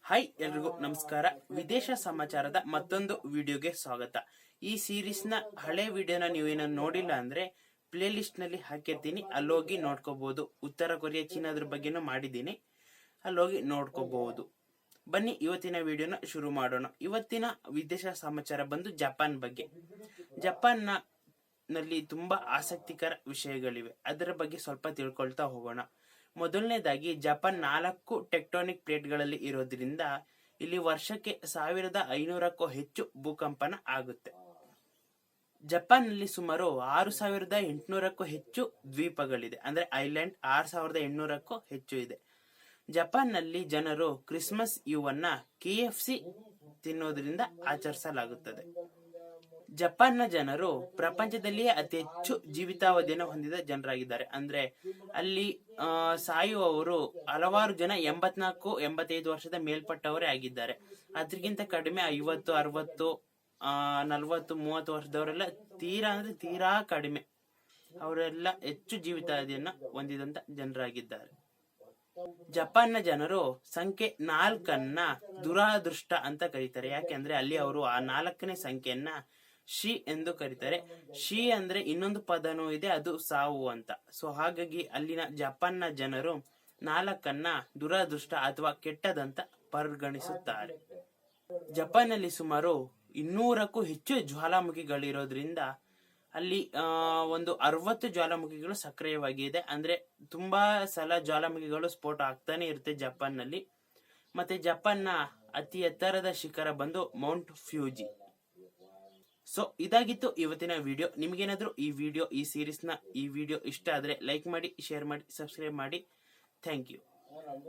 Hi ಎಲ್ರಿಗೂ ನಮಸ್ಕಾರ. ವಿದೇಶ ಸಮಾಚಾರದ ಮತ್ತೊಂದು ವಿಡಿಯೋಗೆ ಸ್ವಾಗತ. ಈ ಸೀರೀಸ್ ನ ಹಳೆ ವಿಡಿಯೋನ ನೀವೇನ ನೋಡಿಲ್ಲ ಅಂದ್ರೆ ಪ್ಲೇ ಲಿಸ್ಟ್ ನಲ್ಲಿ ಹಾಕಿರ್ತೀನಿ, ಅಲ್ಲೋಗಿ ನೋಡ್ಕೋಬಹುದು. ಉತ್ತರ ಕೊರಿಯಾ ಚೀನಾದ್ರ ಬಗ್ಗೆನೂ ಮಾಡಿದ್ದೀನಿ, ಅಲ್ಲೋಗಿ ನೋಡ್ಕೋಬಹುದು. ಬನ್ನಿ ಇವತ್ತಿನ ವಿಡಿಯೋನ ಶುರು ಮಾಡೋಣ. ಇವತ್ತಿನ ವಿದೇಶ ಸಮಾಚಾರ ಬಂದು ಜಪಾನ್ ಬಗ್ಗೆ. ಜಪಾನ್ ನಲ್ಲಿ ತುಂಬಾ ಆಸಕ್ತಿಕರ ವಿಷಯಗಳಿವೆ, ಅದರ ಬಗ್ಗೆ ಸ್ವಲ್ಪ ತಿಳ್ಕೊಳ್ತಾ ಹೋಗೋಣ. ಮೊದಲನೇದಾಗಿ ಜಪಾನ್ 4 ಟೆಕ್ಟೋನಿಕ್ ಪ್ಲೇಟ್ಗಳಲ್ಲಿ ಇರೋದ್ರಿಂದ ಇಲ್ಲಿ ವರ್ಷಕ್ಕೆ 1500ಕ್ಕೂ ಹೆಚ್ಚು ಭೂಕಂಪನ ಆಗುತ್ತೆ. ಜಪಾನ್ ನಲ್ಲಿ ಸುಮಾರು 6800ಕ್ಕೂ ಹೆಚ್ಚು ದ್ವೀಪಗಳಿದೆ, ಅಂದ್ರೆ ಐಲ್ಯಾಂಡ್ 6800ಕ್ಕೂ ಹೆಚ್ಚು ಇದೆ. ಜಪಾನ್ ನಲ್ಲಿ ಜನರು ಕ್ರಿಸ್ಮಸ್ ಇವನ್ನ KFC ತಿನ್ನೋದ್ರಿಂದ ಆಚರಿಸಲಾಗುತ್ತದೆ. ಜಪಾನ್ನ ಜನರು ಪ್ರಪಂಚದಲ್ಲಿಯೇ ಅತಿ ಹೆಚ್ಚು ಜೀವಿತಾವಧಿಯನ್ನು ಹೊಂದಿದ ಜನರಾಗಿದ್ದಾರೆ. ಅಂದ್ರೆ ಅಲ್ಲಿ ಸಾಯುವವರು ಹಲವಾರು ಜನ 84-85 ವರ್ಷದ ಮೇಲ್ಪಟ್ಟವರೇ ಆಗಿದ್ದಾರೆ. ಅದಕ್ಕಿಂತ ಕಡಿಮೆ 50, 60, 40, 30 ವರ್ಷದವರೆಲ್ಲ ತೀರಾ ಕಡಿಮೆ. ಅವರೆಲ್ಲ ಹೆಚ್ಚು ಜೀವಿತಾವಧಿಯನ್ನ ಹೊಂದಿದಂತ ಜನರಾಗಿದ್ದಾರೆ. ಜಪಾನ್ನ ಜನರು ಸಂಖ್ಯೆ 4 ದುರಾದೃಷ್ಟ ಅಂತ ಕರೀತಾರೆ. ಯಾಕೆಂದ್ರೆ ಅಲ್ಲಿ ಅವರು ಆ 4ನೇ ಸಂಖ್ಯೆಯನ್ನ ಶಿ ಎಂದು ಕರೀತಾರೆ. ಶಿ ಅಂದ್ರೆ ಇನ್ನೊಂದು ಪದನೂ ಇದೆ, ಅದು ಸಾವು ಅಂತ. ಸೊ ಹಾಗಾಗಿ ಅಲ್ಲಿನ ಜಪಾನ್ನ ಜನರು 4 ದುರಾದೃಷ್ಟ ಅಥವಾ ಕೆಟ್ಟದಂತ ಪರಿಗಣಿಸುತ್ತಾರೆ. ಜಪಾನ್ ನಲ್ಲಿ ಸುಮಾರು 200ಕ್ಕೂ ಹೆಚ್ಚು ಜ್ವಾಲಾಮುಖಿಗಳಿರೋದ್ರಿಂದ ಅಲ್ಲಿ ಒಂದು 60 ಜ್ವಾಲಾಮುಖಿಗಳು ಸಕ್ರಿಯವಾಗಿದೆ. ಅಂದ್ರೆ ತುಂಬಾ ಸಲ ಜ್ವಾಲಾಮುಖಿಗಳು ಸ್ಫೋಟ ಆಗ್ತಾನೆ ಇರುತ್ತೆ ಜಪಾನ್ ನಲ್ಲಿ. ಮತ್ತೆ ಜಪಾನ್ನ ಅತಿ ಎತ್ತರದ ಶಿಖರ ಬಂದು ಮೌಂಟ್ ಫ್ಯೂಜಿ. ಸೊ ಇದಾಗಿತ್ತು ಇವತ್ತಿನ ವಿಡಿಯೋ. ನಿಮ್ಗೇನಾದ್ರೂ ಈ ಸೀರೀಸ್ ನ ಈ ವಿಡಿಯೋ ಇಷ್ಟ ಆದ್ರೆ ಲೈಕ್ ಮಾಡಿ, ಶೇರ್ ಮಾಡಿ, ಸಬ್ಸ್ಕ್ರೈಬ್ ಮಾಡಿ. Thank you.